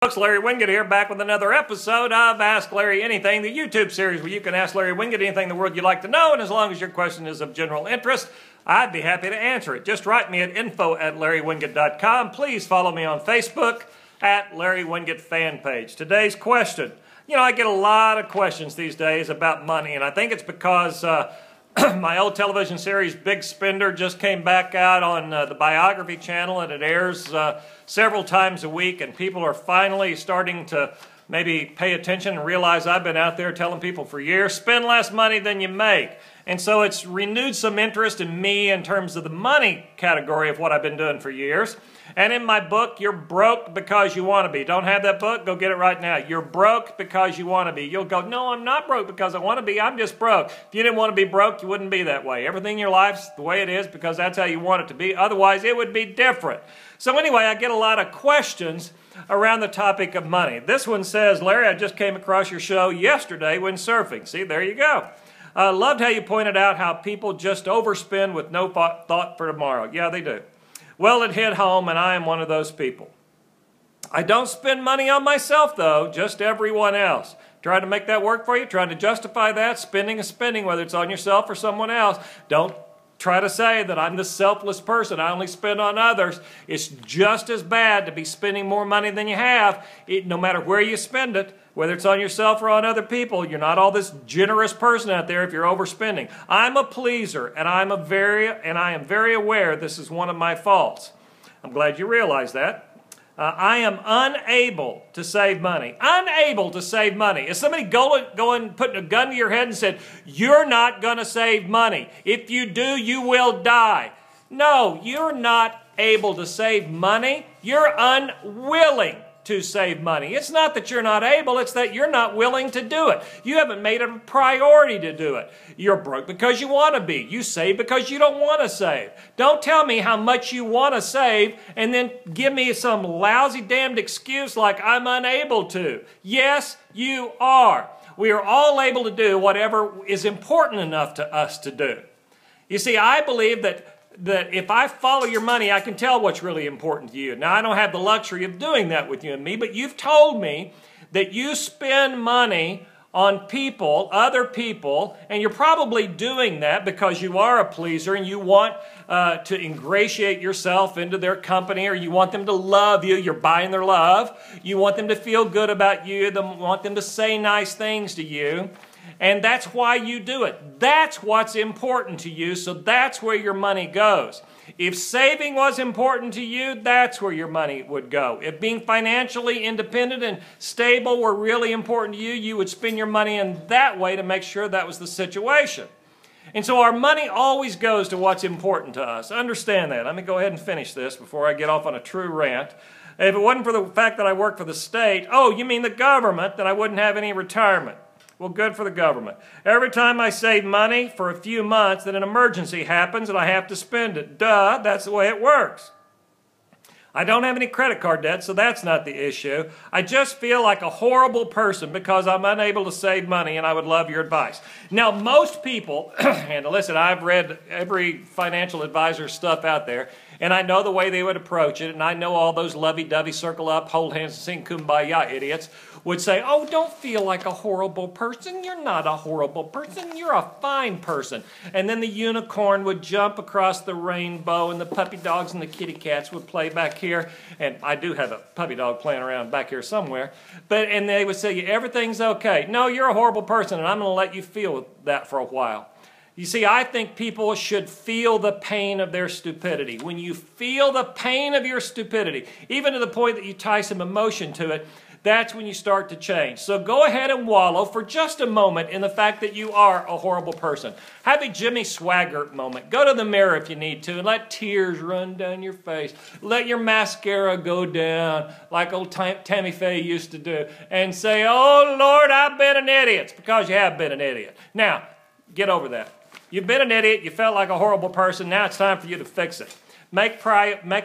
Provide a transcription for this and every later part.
Folks, Larry Winget here, back with another episode of Ask Larry Anything, the YouTube series where you can ask Larry Winget anything in the world you'd like to know, and as long as your question is of general interest, I'd be happy to answer it. Just write me at info@larrywinget.com. Please follow me on Facebook at Larry Winget fan page. Today's question. You know, I get a lot of questions these days about money, and I think it's because my old television series, Big Spender, just came back out on the Biography channel, and it airs several times a week, and people are finally starting to maybe pay attention and realize I've been out there telling people for years, spend less money than you make. And so it's renewed some interest in me in terms of the money category of what I've been doing for years. And in my book, You're Broke Because You Want to Be. Don't have that book? Go get it right now. You're broke because you want to be. You'll go, no, I'm not broke because I want to be. I'm just broke. If you didn't want to be broke, you wouldn't be that way. Everything in your life's the way it is because that's how you want it to be. Otherwise, it would be different. So anyway, I get a lot of questions around the topic of money. This one says, Larry, I just came across your show yesterday when surfing. See, there you go. Loved how you pointed out how people just overspend with no thought for tomorrow. Yeah, they do. Well, it hit home, and I am one of those people. I don't spend money on myself, though, just everyone else. Trying to make that work for you, trying to justify that, spending is spending, whether it's on yourself or someone else. Don't try to say that I'm this selfless person, I only spend on others. It's just as bad to be spending more money than you have, no matter where you spend it. Whether it's on yourself or on other people, you're not all this generous person out there if you're overspending. I'm a pleaser, and I am very aware this is one of my faults. I'm glad you realize that. I am unable to save money. Unable to save money. If somebody going putting a gun to your head and said, you're not going to save money. If you do, you will die. No, you're not able to save money. You're unwilling to save money. It's not that you're not able, it's that you're not willing to do it. You haven't made it a priority to do it. You're broke because you want to be. You save because you don't want to save. Don't tell me how much you want to save and then give me some lousy damned excuse like I'm unable to. Yes, you are. We are all able to do whatever is important enough to us to do. You see, I believe that if I follow your money, I can tell what's really important to you. Now, I don't have the luxury of doing that with you and me, but you've told me that you spend money on people, other people, and you're probably doing that because you are a pleaser and you want to ingratiate yourself into their company, or you want them to love you. You're buying their love. You want them to feel good about you. You want them to say nice things to you. And that's why you do it. That's what's important to you, so that's where your money goes. If saving was important to you, that's where your money would go. If being financially independent and stable were really important to you, you would spend your money in that way to make sure that was the situation. And so our money always goes to what's important to us. Understand that. Let me go ahead and finish this before I get off on a true rant. If it wasn't for the fact that I work for the state, oh, you mean the government, then I wouldn't have any retirement. Well, good for the government. Every time I save money for a few months, then an emergency happens and I have to spend it. Duh, that's the way it works. I don't have any credit card debt, so that's not the issue. I just feel like a horrible person because I'm unable to save money, and I would love your advice. Now, most people, and listen, I've read every financial advisor stuff out there, and I know the way they would approach it, and I know all those lovey-dovey, circle up, hold hands and sing kumbaya idiots would say, oh, don't feel like a horrible person. You're not a horrible person. You're a fine person. And then the unicorn would jump across the rainbow, and the puppy dogs and the kitty cats would play back here. And I do have a puppy dog playing around back here somewhere. And they would say, everything's okay. No, you're a horrible person, and I'm going to let you feel that for a while. You see, I think people should feel the pain of their stupidity. When you feel the pain of your stupidity, even to the point that you tie some emotion to it, that's when you start to change. So go ahead and wallow for just a moment in the fact that you are a horrible person. Have a Jimmy Swaggart moment. Go to the mirror if you need to and let tears run down your face. Let your mascara go down like old Tammy Faye used to do. And say, oh, Lord, I've been an idiot. It's because you have been an idiot. Now, get over that. You've been an idiot. You felt like a horrible person. Now it's time for you to fix it. Make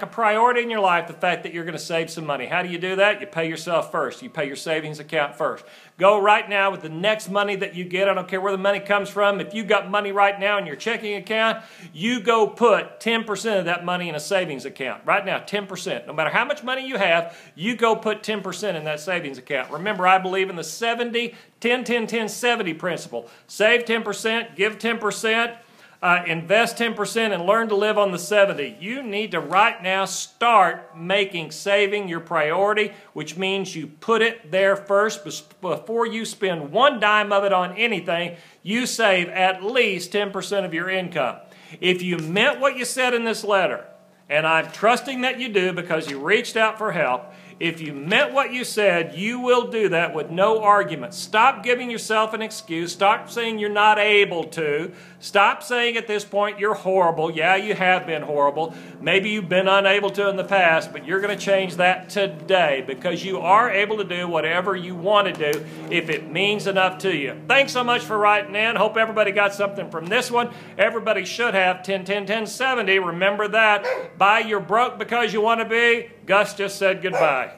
a priority in your life the fact that you're going to save some money. How do you do that? You pay yourself first. You pay your savings account first. Go right now with the next money that you get. I don't care where the money comes from. If you've got money right now in your checking account, you go put 10% of that money in a savings account. Right now, 10%. No matter how much money you have, you go put 10% in that savings account. Remember, I believe in the 70, 10, 10, 10, 70 principle. Save 10%, give 10%. Invest 10% and learn to live on the 70. You need to right now start making saving your priority, which means you put it there first. Before you spend one dime of it on anything, you save at least 10% of your income. If you meant what you said in this letter, and I'm trusting that you do because you reached out for help, if you meant what you said, you will do that with no argument. Stop giving yourself an excuse. Stop saying you're not able to. Stop saying at this point you're horrible. Yeah, you have been horrible. Maybe you've been unable to in the past, but you're going to change that today because you are able to do whatever you want to do if it means enough to you. Thanks so much for writing in. Hope everybody got something from this one. Everybody should have 10, 10, 10, 70. Remember that. Buy your broke because you want to be. Gus just said goodbye.